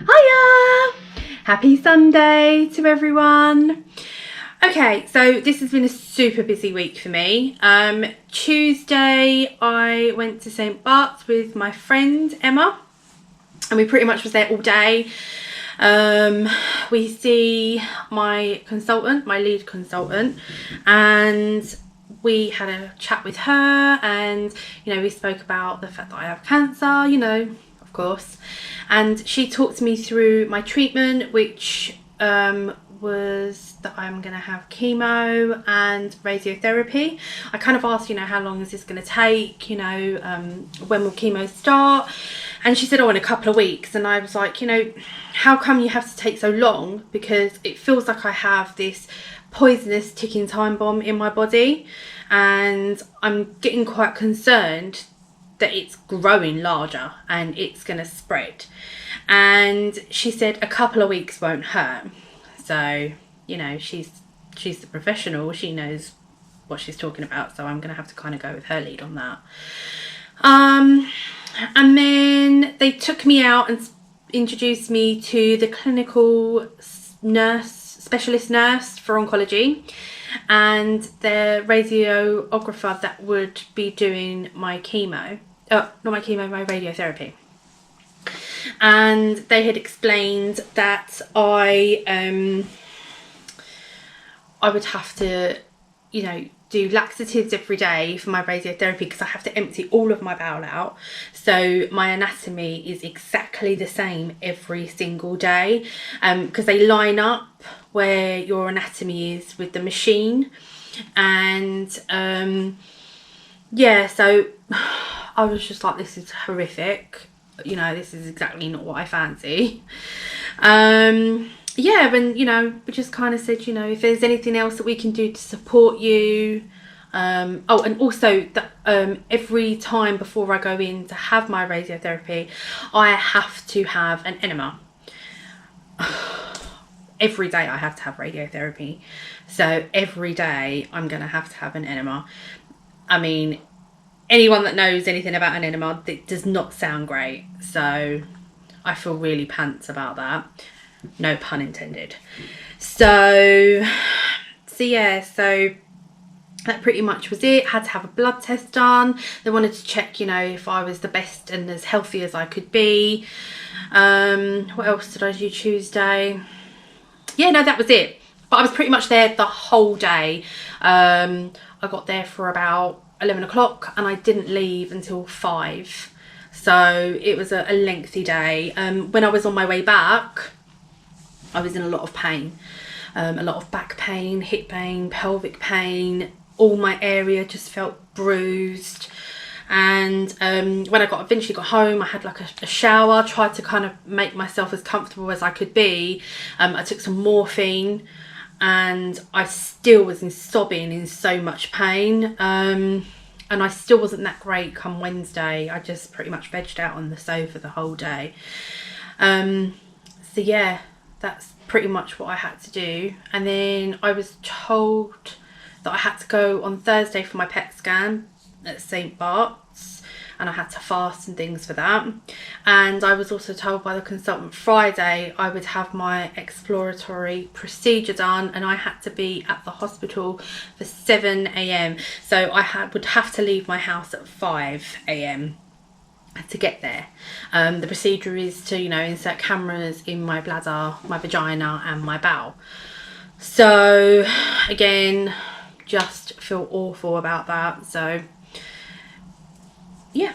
Hiya! Happy Sunday to everyone. Okay, so this has been a super busy week for me. Tuesday I went to St. Bart's with my friend Emma, and we pretty much was there all day. We see my consultant, my lead consultant, and we had a chat with her, and we spoke about the fact that I have cancer, of course, and she talked me through my treatment, which was that I'm gonna have chemo and radiotherapy. I kind of asked, how long is this gonna take, when will chemo start? And she said, oh, in a couple of weeks. And I was like, how come you have to take so long? Because it feels like I have this poisonous ticking time bomb in my body, and I'm getting quite concerned that it's growing larger and it's going to spread. And she said a couple of weeks won't hurt. So, she's the professional, she knows what she's talking about, so I'm going to have to kind of go with her lead on that. And then they took me out and introduced me to the clinical specialist nurse for oncology, and the radiographer that would be doing my my radiotherapy. And they had explained that I would have to, do laxatives every day for my radiotherapy, because I have to empty all of my bowel out. So my anatomy is exactly the same every single day, because they line up where your anatomy is with the machine. And so I was just like, this is horrific. This is exactly not what I fancy. And we just kind of said, if there's anything else that we can do to support you. And also that every time before I go in to have my radiotherapy, I have to have an enema. Every day I have to have radiotherapy. So every day I'm going to have an enema. I mean, anyone that knows anything about an enema, it does not sound great. So I feel really pants about that. No pun intended. So that pretty much was it. Had to have a blood test done. They wanted to check, if I was the best and as healthy as I could be. What else did I do Tuesday? Yeah, no, that was it. But I was pretty much there the whole day. I got there for about 11 o'clock and I didn't leave until 5. So it was a lengthy day. When I was on my way back, I was in a lot of pain. A lot of back pain, hip pain, pelvic pain. All my area just felt bruised. And when I eventually got home, I had like a shower, tried to kind of make myself as comfortable as I could be. I took some morphine, and I still was sobbing in so much pain. And I still wasn't that great come Wednesday. I just pretty much vegged out on the sofa the whole day. That's pretty much what I had to do. And then I was told that I had to go on Thursday for my PET scan at St. Bart's, and I had to fast and things for that. And I was also told by the consultant Friday I would have my exploratory procedure done, and I had to be at the hospital for 7 a.m. So I would have to leave my house at 5 a.m. to get there. The procedure is to insert cameras in my bladder, my vagina and my bowel. So again, just feel awful about that. So yeah.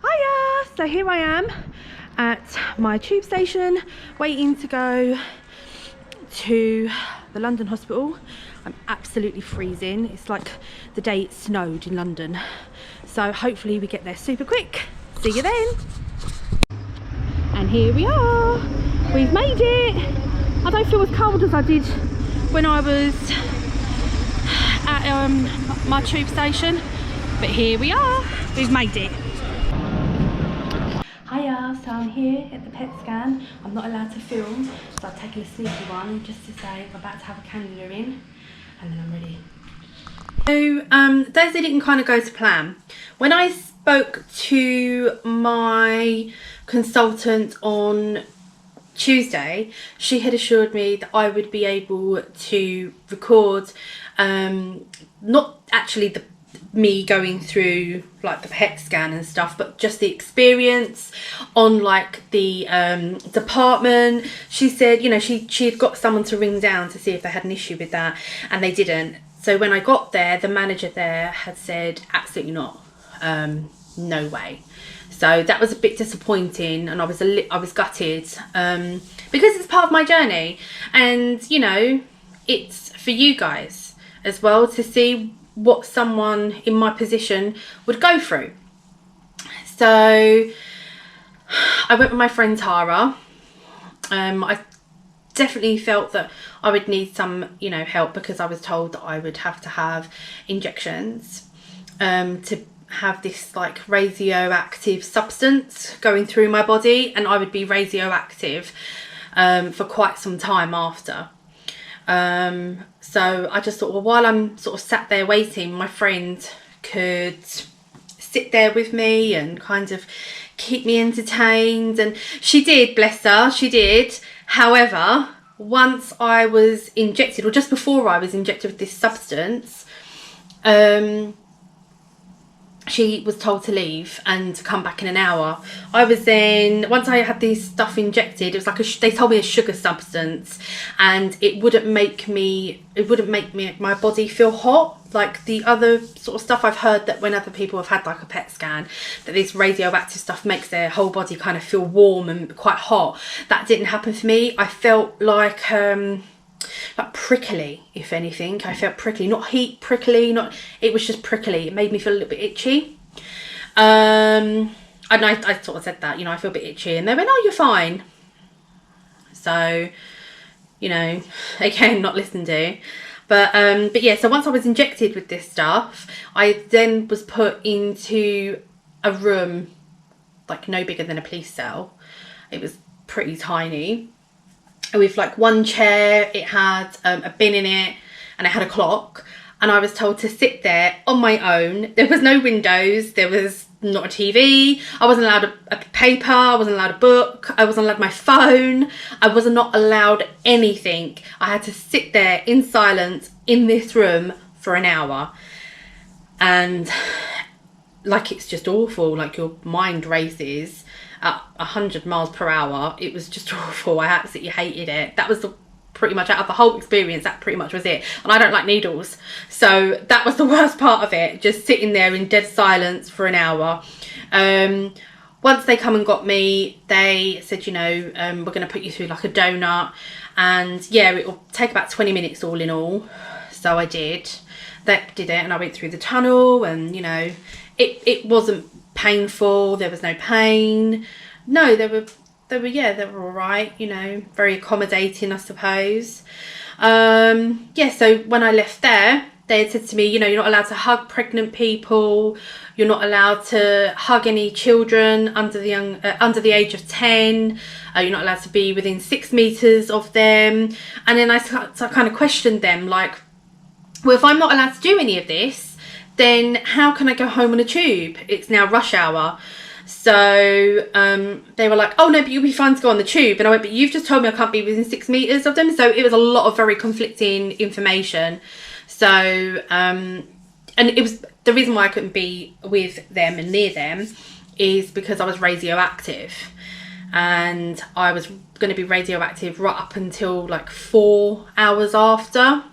Hiya! So here I am at my tube station waiting to go to the London hospital. I'm absolutely freezing. It's like the day it snowed in London. So hopefully we get there super quick. See you then. And here we are. We've made it. I don't feel as cold as I did when I was at my tube station. But here we are. We've made it. Hiya, so I'm here at the PET scan. I'm not allowed to film, so I've taken a sneaky one just to say I'm about to have a cannula in, and then I'm ready. So Thursday didn't kind of go to plan. When I spoke to my consultant on Tuesday, she had assured me that I would be able to record, not actually me going through like the PET scan and stuff, but just the experience on like the department. She said, you know, she had got someone to ring down to see if they had an issue with that, and they didn't. So when I got there, the manager there had said absolutely not, no way. So that was a bit disappointing, and I was gutted, because it's part of my journey, and you know, it's for you guys as well to see what someone in my position would go through. So I went with my friend Tara. I definitely felt that I would need some, you know, help, because I was told that I would have to have injections to have this like radioactive substance going through my body, and I would be radioactive for quite some time after. So I just thought, well, while I'm sort of sat there waiting, my friend could sit there with me and kind of keep me entertained, and she did, bless her, she did. However, once I was injected, or just before I was injected with this substance, she was told to leave and to come back in an hour. I was then, once I had this stuff injected, it was like they told me a sugar substance, and it wouldn't make my body feel hot like the other sort of stuff. I've heard that when other people have had like a PET scan, that this radioactive stuff makes their whole body kind of feel warm and quite hot. That didn't happen for me. I felt like prickly, if anything. I felt prickly, not heat prickly, it was just prickly. It made me feel a little bit itchy. And I sort of said that, you know, I feel a bit itchy, and they went, oh, you're fine. So, you know, again, not listened to. But yeah, so once I was injected with this stuff, I then was put into a room like no bigger than a police cell. It was pretty tiny, with like one chair. It had a bin in it, and it had a clock, and I was told to sit there on my own. There was no windows, there was not a TV, I wasn't allowed a paper, I wasn't allowed a book, I wasn't allowed my phone, I was not allowed anything. I had to sit there in silence in this room for an hour, and like, it's just awful. Like, your mind races at 100 miles per hour. It was just awful. I absolutely hated it. That was pretty much, out of the whole experience, that pretty much was it. And I don't like needles, so that was the worst part of it, just sitting there in dead silence for an hour. Once they come and got me, they said, you know, we're going to put you through like a donut, and yeah, it will take about 20 minutes all in all. So I did. That did it, and I went through the tunnel, and you know, it wasn't painful. There was no pain. No, they were all right, you know, very accommodating, I suppose. Yeah, so when I left there, they had said to me, you know, you're not allowed to hug pregnant people, you're not allowed to hug any children under the age of 10, you're not allowed to be within 6 meters of them. And then I kind of questioned them, like, well, if I'm not allowed to do any of this, then how can I go home on a tube? It's now rush hour. So they were like, oh no, but you'll be fine to go on the tube. And I went, but you've just told me I can't be within 6 meters of them. So it was a lot of very conflicting information. So and it was, the reason why I couldn't be with them and near them is because I was radioactive, and I was going to be radioactive right up until like 4 hours after.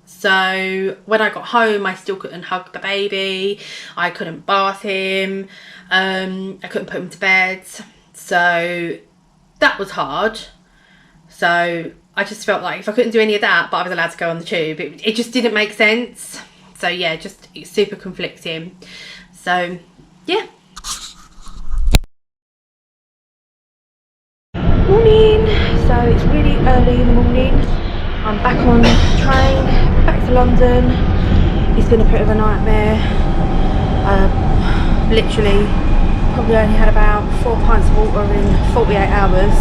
So when I got home, I still couldn't hug the baby, I couldn't bath him, I couldn't put him to bed. So that was hard. So I just felt like if I couldn't do any of that, but I was allowed to go on the tube, it just didn't make sense. So yeah, just super conflicting. So yeah. Morning. So it's really early in the morning. I'm back on the train, back to London. It's been a bit of a nightmare. Literally probably only had about 4 pints of water in 48 hours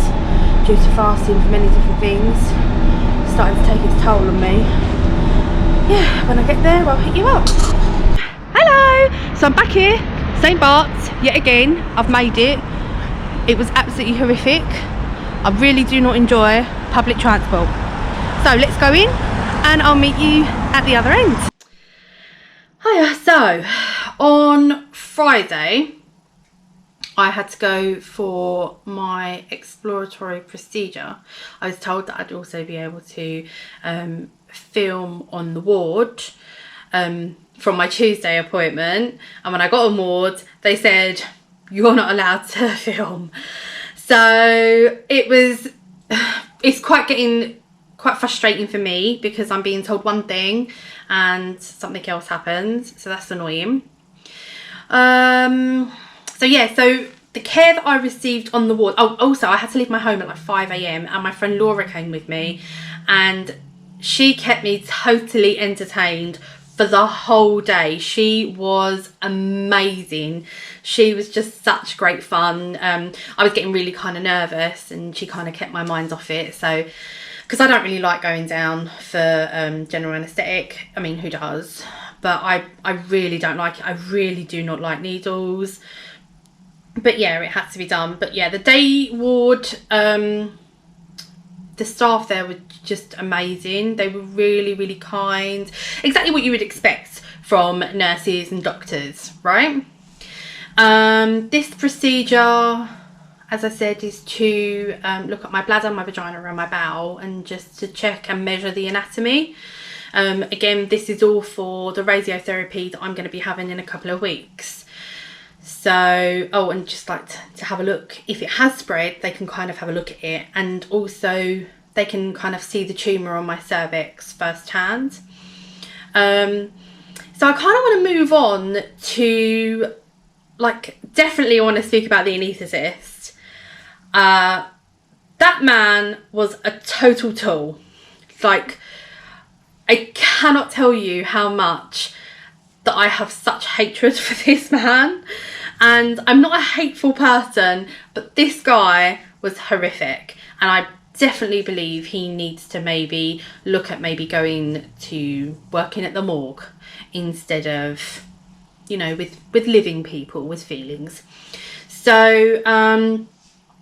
due to fasting for many different things. It's starting to take its toll on me. Yeah, when I get there, I'll hit you up. Hello! So I'm back here, St. Bart's, yet again. I've made it. It was absolutely horrific. I really do not enjoy public transport. So let's go in and I'll meet you at the other end. Hiya. So on Friday I had to go for my exploratory procedure. I was told that I'd also be able to film on the ward from my Tuesday appointment, and when I got on ward they said you're not allowed to film. So it's quite frustrating for me because I'm being told one thing and something else happens, so that's annoying. So yeah, so the care that I received on the ward, also I had to leave my home at like 5 AM and my friend Laura came with me and she kept me totally entertained for the whole day. She was amazing. She was just such great fun. I was getting really kind of nervous and she kind of kept my mind off it. So, because I don't really like going down for general anaesthetic. I mean, who does? But I really don't like it. I really do not like needles. But yeah, it had to be done. But yeah, the day ward, the staff there were just amazing. They were really, really kind. Exactly what you would expect from nurses and doctors, right? This procedure, as I said, is to look at my bladder, my vagina and my bowel, and just to check and measure the anatomy. Again, this is all for the radiotherapy that I'm going to be having in a couple of weeks. So, and just like to have a look, if it has spread, they can kind of have a look at it, and also they can kind of see the tumour on my cervix firsthand. So I kind of want to move on to, like, definitely I want to speak about the anaesthetist. That man was a total tool. Like, I cannot tell you how much that I have such hatred for this man, and I'm not a hateful person, but this guy was horrific, and I definitely believe he needs to maybe look at maybe going to working at the morgue instead of, you know, with living people with feelings. So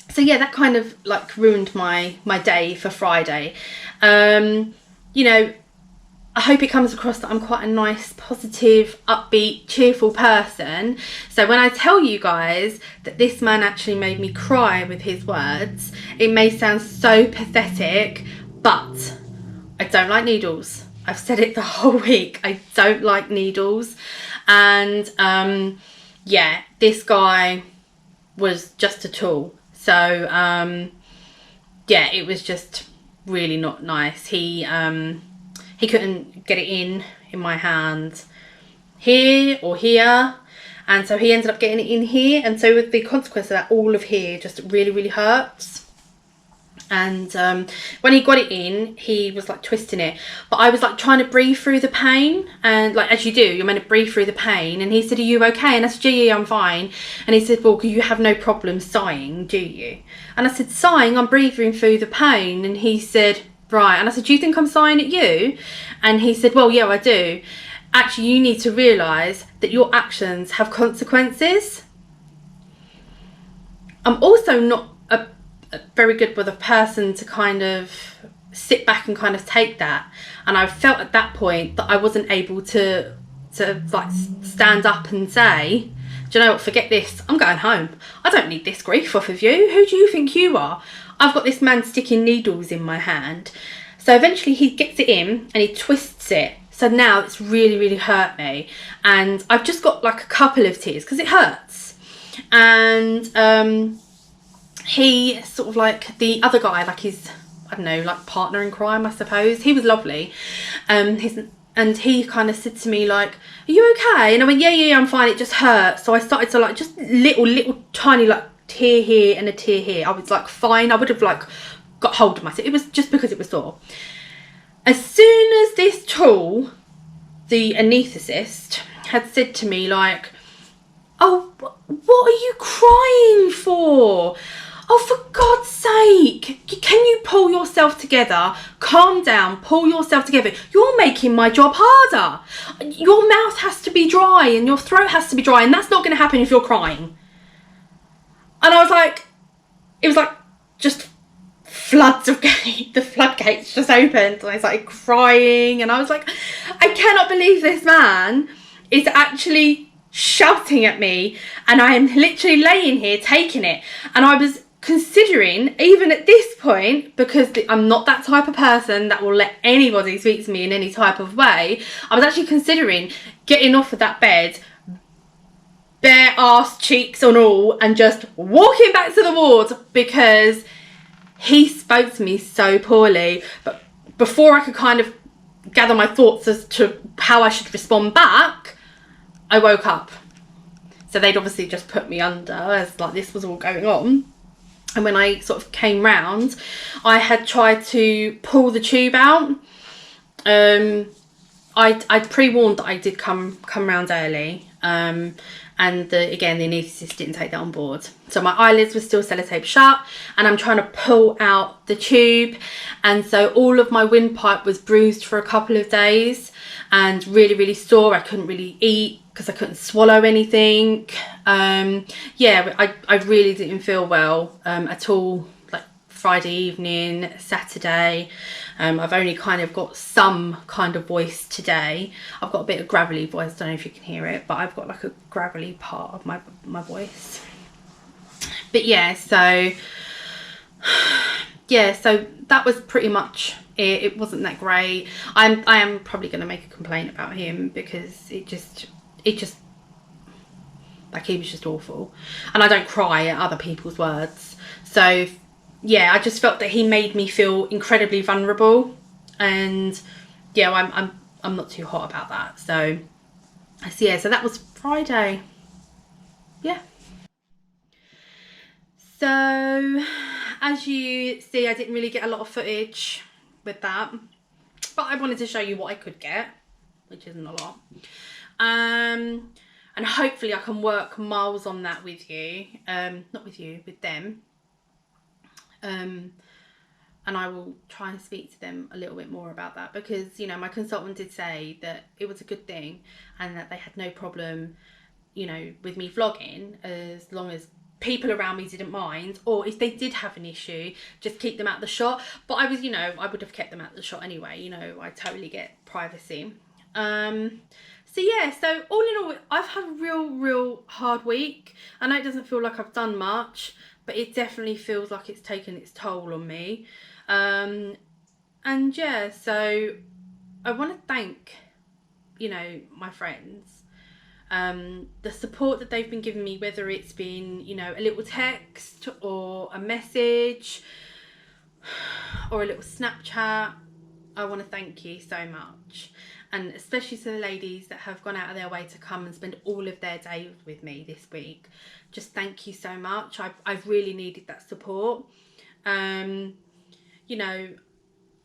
so yeah, that kind of like ruined my day for Friday. You know, I hope it comes across that I'm quite a nice, positive, upbeat, cheerful person. So when I tell you guys that this man actually made me cry with his words, it may sound so pathetic, but I don't like needles. I've said it the whole week. I don't like needles. And yeah, this guy was just a tool. So yeah, it was just really not nice. He couldn't get it in my hand here or here, and so he ended up getting it in here, and so with the consequence of that, all of here just really, really hurts. And when he got it in, he was like twisting it, but I was like trying to breathe through the pain, and like as you do, you're meant to breathe through the pain. And he said, "Are you okay?" And I said, "Yeah, I'm fine." And he said, "Well, you have no problem sighing, do you?" And I said, "Sighing? I'm breathing through the pain." And he said, "Right." And I said, "Do you think I'm sighing at you?" And he said, "Well, yeah, I do. Actually, you need to realise that your actions have consequences." I'm also not a very good with a person to kind of sit back and kind of take that. And I felt at that point that I wasn't able to like stand up and say, "Do you know what, forget this, I'm going home. I don't need this grief off of you. Who do you think you are? I've got this man sticking needles in my hand." So eventually he gets it in and he twists it. So now it's really, really hurt me. And I've just got like a couple of tears because it hurts. And he sort of like, the other guy, like his, I don't know, like partner in crime, I suppose. He was lovely. And he kind of said to me like, "Are you okay?" And I went, yeah, I'm fine. It just hurts. So I started to like, just little tiny like tear here and a tear here. I was like, fine. I would have like got hold of myself. It was just because it was sore. As soon as this tool, the anaesthetist, had said to me like, "Oh, what are you crying for? Oh, for God's sake, can you pull yourself together? Calm down, pull yourself together. You're making my job harder. Your mouth has to be dry and your throat has to be dry, and that's not going to happen if you're crying." And I was like, it was like just floods of the floodgates just opened, and I started crying, and I was like, I cannot believe this man is actually shouting at me, and I am literally laying here taking it. And I was considering, even at this point, because I'm not that type of person that will let anybody speak to me in any type of way, I was actually considering getting off of that bed, bare ass cheeks and all, and just walking back to the ward, because he spoke to me so poorly. But before I could kind of gather my thoughts as to how I should respond back, I woke up. So they'd obviously just put me under as like this was all going on. And when I sort of came round, I had tried to pull the tube out. I'd pre-warned that I did come round early. And again, the anaesthetist didn't take that on board. So my eyelids were still sellotape shut, and I'm trying to pull out the tube. And so all of my windpipe was bruised for a couple of days and really, really sore. I couldn't really eat because I couldn't swallow anything. Yeah, I really didn't feel well at all. Like Friday evening, Saturday. I've only kind of got some kind of voice today. I've got a bit of gravelly voice, I don't know if you can hear it, but I've got like a gravelly part of my voice. But yeah, so that was pretty much it. It wasn't that great. I am probably going to make a complaint about him, because it just like, he was just awful. And I don't cry at other people's words. So yeah, I just felt that he made me feel incredibly vulnerable, and yeah, I'm not too hot about that. So yeah, so that was Friday. Yeah. So as you see, I didn't really get a lot of footage with that, but I wanted to show you what I could get, which isn't a lot. And hopefully I can work miles on that with you, not with you, with them. And I will try and speak to them a little bit more about that, because, you know, my consultant did say that it was a good thing and that they had no problem, you know, with me vlogging, as long as people around me didn't mind, or if they did have an issue, just keep them out the shot. But I was, you know, I would have kept them out the shot anyway, you know, I totally get privacy. So yeah, so all in all, I've had a real hard week. I know it doesn't feel like I've done much, but it definitely feels like it's taken its toll on me. And yeah, so I want to thank, you know, my friends, the support that they've been giving me, whether it's been, you know, a little text or a message or a little Snapchat. I want to thank you so much. And especially to the ladies that have gone out of their way to come and spend all of their day with me this week. Just thank you so much. I've really needed that support. You know,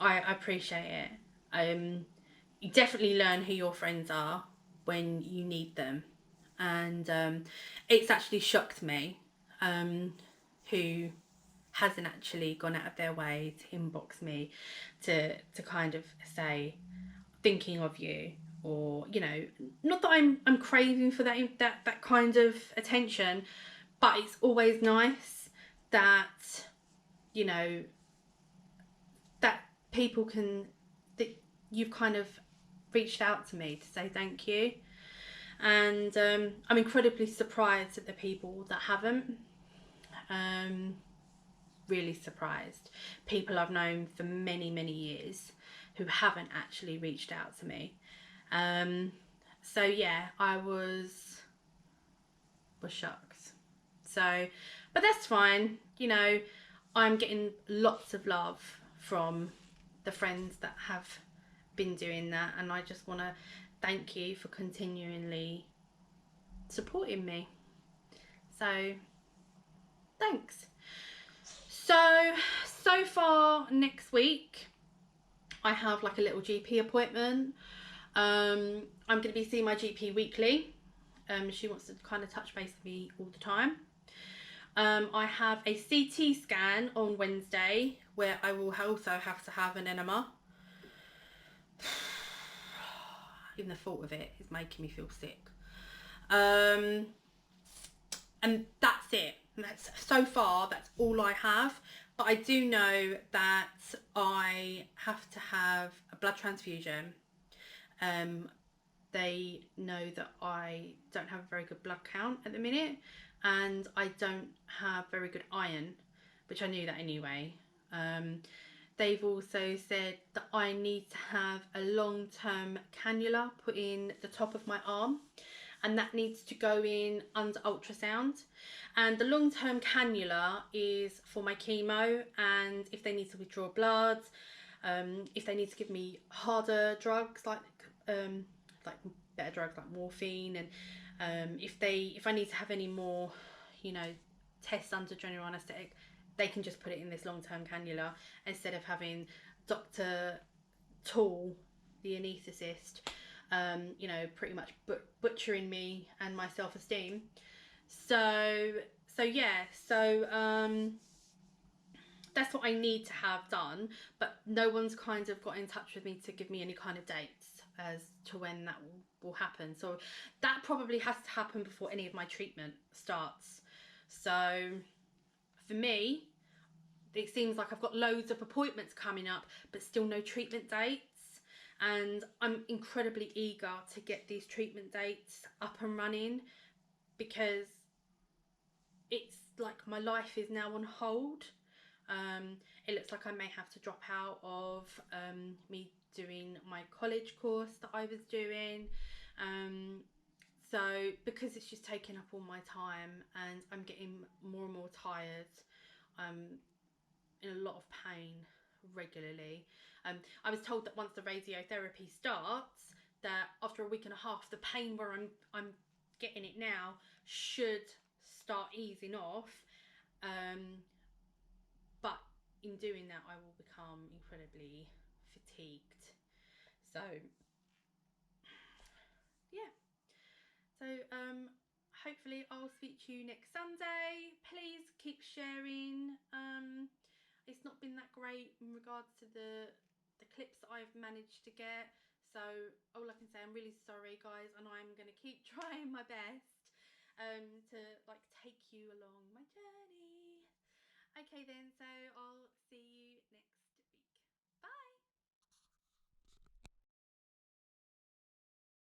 I appreciate it. You definitely learn who your friends are when you need them. And it's actually shocked me who hasn't actually gone out of their way to inbox me to kind of say, thinking of you, or, you know, not that I'm craving for that kind of attention, but it's always nice that, you know, that people that you've kind of reached out to me to say thank you. And I'm incredibly surprised at the people that haven't. Really surprised. People I've known for many years who haven't actually reached out to me. So yeah, I was shocked. So, but that's fine. You know, I'm getting lots of love from the friends that have been doing that, and I just want to thank you for continually supporting me. So thanks. So far next week I have like a little GP appointment. I'm going to be seeing my GP weekly. She wants to kind of touch base with me all the time. I have a CT scan on Wednesday where I will also have to have an enema. Even the thought of it is making me feel sick. And that's it. And that's so far, that's all I have. But I do know that I have to have a blood transfusion. They know that I don't have a very good blood count at the minute, and I don't have very good iron, which I knew that anyway. They've also said that I need to have a long-term cannula put in the top of my arm, and that needs to go in under ultrasound. And the long-term cannula is for my chemo, and if they need to withdraw blood, if they need to give me harder drugs like better drugs like morphine, and if I need to have any more, tests under general anaesthetic, they can just put it in this long-term cannula instead of having Dr. Tool, the anaesthetist, pretty much butchering me and my self-esteem. So that's what I need to have done, but no one's kind of got in touch with me to give me any kind of dates as to when that will happen. So that probably has to happen before any of my treatment starts. So for me, it seems like I've got loads of appointments coming up, but still no treatment dates. And I'm incredibly eager to get these treatment dates up and running, because it's like my life is now on hold. It looks like I may have to drop out of me doing my college course that I was doing. So because it's just taking up all my time and I'm getting more and more tired, I'm in a lot of pain regularly. I was told that once the radiotherapy starts, that after a week and a half, the pain where I'm getting it now should start easing off. But in doing that, I will become incredibly fatigued. So yeah. So hopefully I'll speak to you next Sunday. Please keep sharing. It's not been that great in regards to the clips that I've managed to get. So all I can say, I'm really sorry, guys, and I'm going to keep trying my best to take you along my journey. Okay then, so I'll see you next